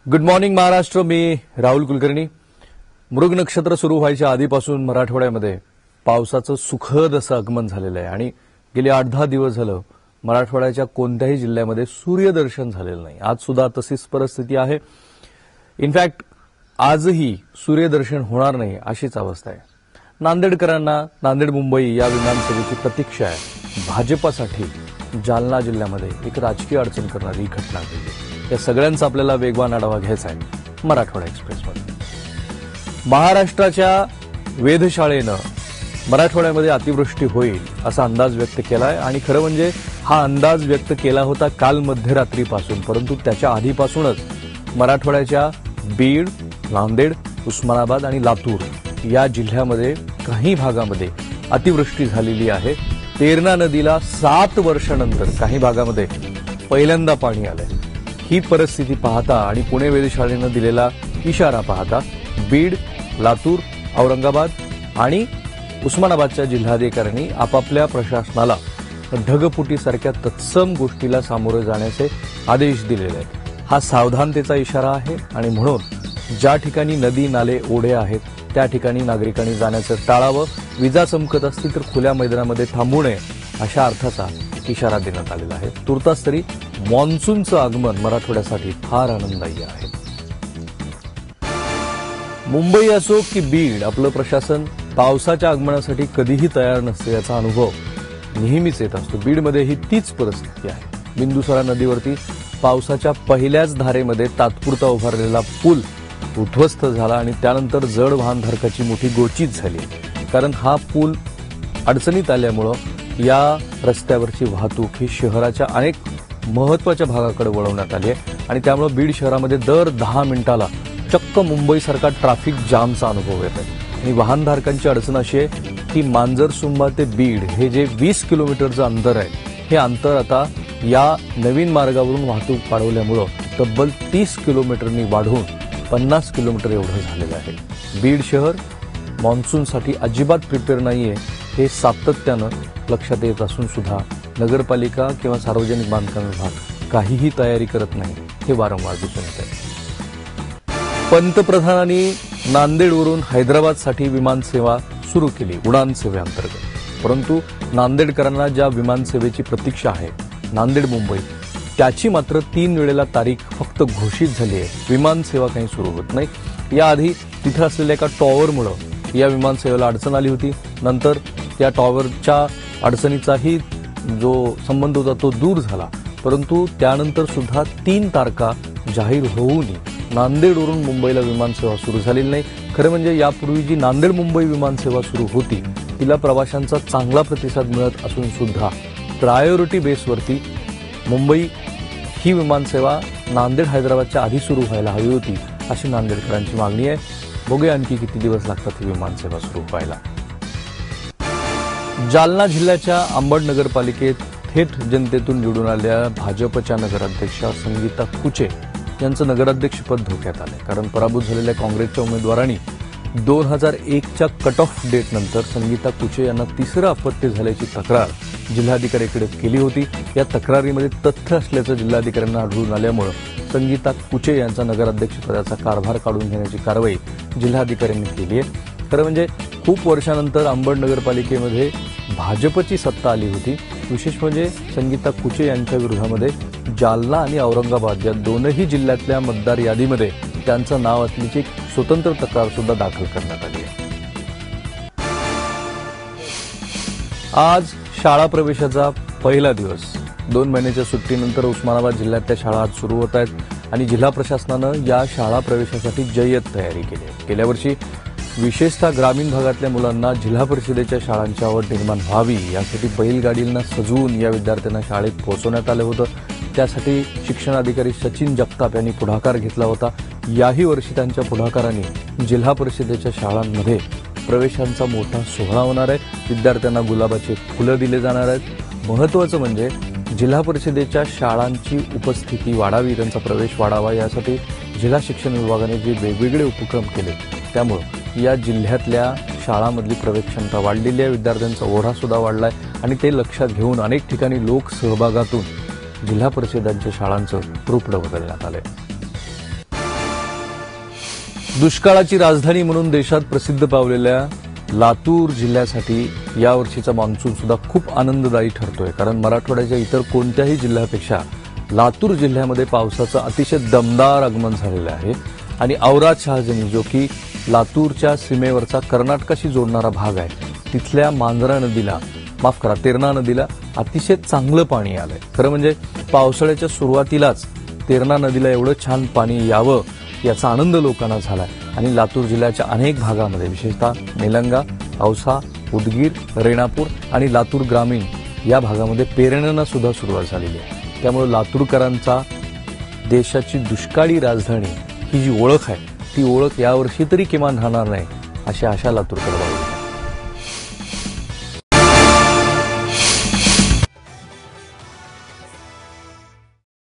Good morning Maharashtra. मी राहुल कुलकर्णी. मृग नक्षत्र सुरू व्हायच्या आधीपासून मराठवाड्यामध्ये पावसाचं सुखद असं आगमन झालेलं आहे आणि गेले 8-10 दिवस झालं मराठवाड्याच्या कोणत्याही जिल्ह्यामध्ये सूर्यदर्शन झालेलं नाही. आज सुद्धा तशीच परिस्थिती आहे. इनफॅक्ट आजही सूर्यदर्शन होणार नाही अशीच अवस्था आहे. नांदेडकरांना नांदेड मुंबई या विमानसेवेची प्रतीक्षा आहे. भाजपासाठी जालना जिल्ह्यामध्ये एक राजकीय अडचण करणारी घटना घडली. या सगळ्यांचा आपल्याला वेगवान आढावा घ्यायचा आहे मराठवाडा एक्सप्रेसमध्ये. महाराष्ट्राच्या वेधशाळेनं मराठवाड्यामध्ये अतिवृष्टी होईल असा अंदाज व्यक्त केलाय आणि खरं म्हणजे हा अंदाज व्यक्त केला होता काल मध्यरात्रीपासून, परंतु त्याच्या आधीपासूनच मराठवाड्याच्या बीड, नांदेड, उस्मानाबाद आणि लातूर या जिल्ह्यामध्ये काही भागामध्ये अतिवृष्टी झालेली आहे. तेरणा नदीला 7 वर्षानंतर काही भागामध्ये पहिल्यांदा पाणी आलंय. ही परिस्थिती पाहता आणि पुणे वेधशाळेनं दिलेला इशारा पाहता बीड, लातूर, औरंगाबाद आणि उस्मानाबादच्या जिल्हाधिकाऱ्यांनी आपापल्या प्रशासनाला ढगफुटीसारख्या तत्सम गोष्टीला सामोरे जाण्याचे आदेश दिलेले आहेत. हा सावधानतेचा इशारा आहे आणि म्हणून ज्या ठिकाणी नदी, नाले, ओढे आहेत त्या ठिकाणी नागरिकांनी जाण्याचं टाळावं. विजा चमकत असतील तर खुल्या मैदानामध्ये थांबू नये अशा अर्थाचा इशारा देण्यात आलेला आहे. तुर्तास तरी मान्सूनचं आगमन मराठवाड्यासाठी फार आनंददायी आहे. मुंबई असो की बीड, आपलं प्रशासन पावसाच्या आगमनासाठी कधीही तयार नसते याचा अनुभव नेहमीच येत असतो. बीडमध्येही तीच परिस्थिती आहे. बिंदुसरा नदीवरती पावसाच्या पहिल्याच धारेमध्ये तात्पुरता उभारलेला पूल उद्ध्वस्त झाला आणि त्यानंतर जड वाहनधारकाची मोठी गोचीच झाली. कारण हा पूल अडचणीत आल्यामुळं या रस्त्यावरची वाहतूक ही शहराच्या अनेक महत्वाच्या भागाकडे वळवण्यात आली आहे आणि त्यामुळे बीड शहरामध्ये दर 10 मिनिटाला चक्क मुंबईसारखा ट्रॅफिक जामचा अनुभव येत आहे. आणि वाहनधारकांची अडचण अशी आहे की मांजरसुंबा ते बीड हे जे 20 किलोमीटरचं अंतर आहे, हे अंतर आता या नवीन मार्गावरून वाहतूक वाढवल्यामुळं तब्बल 30 किलोमीटरनी वाढून 50 किलोमीटर एवढं झालेलं आहे. बीड शहर मान्सूनसाठी अजिबात प्रिपेअर नाहीये हे सातत्यानं लक्षात येत असून सुद्धा नगरपालिका किंवा सार्वजनिक बांधकाम विभाग काहीही तयारी करत नाही हे वारंवार दिसून येत आहे. पंतप्रधानांनी नांदेडवरून हैदराबादसाठी विमानसेवा सुरू केली उडान सेवेअंतर्गत, परंतु नांदेडकरांना ज्या विमानसेवेची प्रतीक्षा आहे नांदेड मुंबई, त्याची मात्र 3 वेळेला तारीख फक्त घोषित झाली आहे. विमानसेवा काही सुरू होत नाही. याआधी तिथं असलेल्या एका टॉवरमुळे या विमानसेवेला अडचण आली होती. नंतर त्या टॉवरच्या अडचणीचाही जो संबंध होता तो दूर झाला, परंतु त्यानंतर सुद्धा 3 तारखा जाहीर होऊनही नांदेडवरून मुंबईला विमानसेवा सुरू झालेली नाही. खरं म्हणजे यापूर्वी जी नांदेड मुंबई विमानसेवा सुरू होती तिला प्रवाशांचा चांगला प्रतिसाद मिळत असून सुद्धा प्रायोरिटी बेसवरती मुंबई ही विमानसेवा नांदेड हैदराबादच्या आधी सुरू व्हायला हवी होती अशी नांदेडकरांची मागणी आहे. बघूया आणखी किती दिवस लागतात ही विमानसेवा सुरू व्हायला. जालना जिल्ह्याच्या अंबड नगरपालिकेत थेट जनतेतून निवडून आलेल्या भाजपच्या नगराध्यक्षा संगीता कुचे यांचं नगराध्यक्षपद धोक्यात आलंय. कारण पराभूत झालेल्या काँग्रेसच्या उमेदवारांनी 2001च्या कट ऑफ डेट नंतर संगीता कुचे यांना तिसरं अपत्य झाल्याची तक्रार जिल्हाधिकाऱ्यांकडे केली होती. या तक्रारीमध्ये तथ्य असल्याचं जिल्हाधिकाऱ्यांना आढळून आल्यामुळे संगीता कुचे यांचा नगराध्यक्षपदाचा कारभार काढून घेण्याची कारवाई जिल्हाधिकाऱ्यांनी केली आहे. खरं म्हणजे खूप वर्षानंतर अंबड नगरपालिकेमध्ये भाजपची सत्ता आली होती. विशेष म्हणजे संगीता कुचे यांच्या विरोधामध्ये जालना आणि औरंगाबाद या दोनही जिल्ह्यातल्या मतदार यादीमध्ये त्यांचं नाव असल्याची एक स्वतंत्र तक्रार सुद्धा दाखल करण्यात आली आहे. आज शाळा प्रवेशाचा पहिला दिवस. 2 महिन्याच्या सुट्टीनंतर उस्मानाबाद जिल्ह्यातल्या शाळा आज सुरू होत आहेत आणि जिल्हा प्रशासनानं या शाळा प्रवेशासाठी जय्यत तयारी केली आहे. गेल्या वर्षी विशेषतः ग्रामीण भागातल्या मुलांना जिल्हा परिषदेच्या शाळांची आवड निर्माण व्हावी यासाठी बैलगाडींना सजवून या विद्यार्थ्यांना शाळेत पोहोचवण्यात आलं होतं. त्यासाठी शिक्षणाधिकारी सचिन जगताप यांनी पुढाकार घेतला होता. याही वर्षी त्यांच्या पुढाकारांनी जिल्हा परिषदेच्या शाळांमध्ये प्रवेशांचा मोठा सोहळा होणार आहे. विद्यार्थ्यांना गुलाबाचे फुलं दिले जाणार आहेत. महत्त्वाचं म्हणजे जिल्हा परिषदेच्या शाळांची उपस्थिती वाढावी, त्यांचा प्रवेश वाढावा यासाठी जिल्हा शिक्षण विभागाने जे वेगवेगळे उपक्रम केले त्यामुळे या जिल्ह्यातल्या शाळांमधली प्रवेश क्षमता वाढलेली आहे. विद्यार्थ्यांचा ओढा सुद्धा वाढला आहे आणि ते लक्षात घेऊन अनेक ठिकाणी लोकसहभागातून जिल्हा परिषदांच्या शाळांचं रूप बदलण्यात आलंय. दुष्काळाची राजधानी म्हणून देशात प्रसिद्ध पावलेल्या लातूर जिल्ह्यासाठी यावर्षीचा मान्सून सुद्धा खूप आनंददायी ठरतोय, कारण मराठवाड्याच्या इतर कोणत्याही जिल्ह्यापेक्षा लातूर जिल्ह्यामध्ये पावसाचं अतिशय दमदार आगमन झालेलं आहे. आणि औराद शहाजनी, जो की लातूरच्या सीमेवरचा कर्नाटकाशी जोडणारा भाग आहे, तिथल्या मांजरा नदीला तेरणा नदीला अतिशय चांगलं पाणी आलंय. खरं म्हणजे पावसाळ्याच्या सुरुवातीलाच तेरणा नदीला एवढं छान पाणी यावं याचा आनंद लोकांना झालाय. आणि लातूर जिल्ह्याच्या अनेक भागामध्ये, विशेषतः निलंगा, औसा, उदगीर, रेणापूर आणि लातूर ग्रामीण या भागामध्ये पेरण्यांना सुद्धा सुरुवात झालेली आहे. त्यामुळे लातूरकरांचा देशाची दुष्काळी राजधानी ही जी ओळख आहे, ती ओळख यावर्षी तरी किमान राहणार नाही, अशी आशा लातूरकर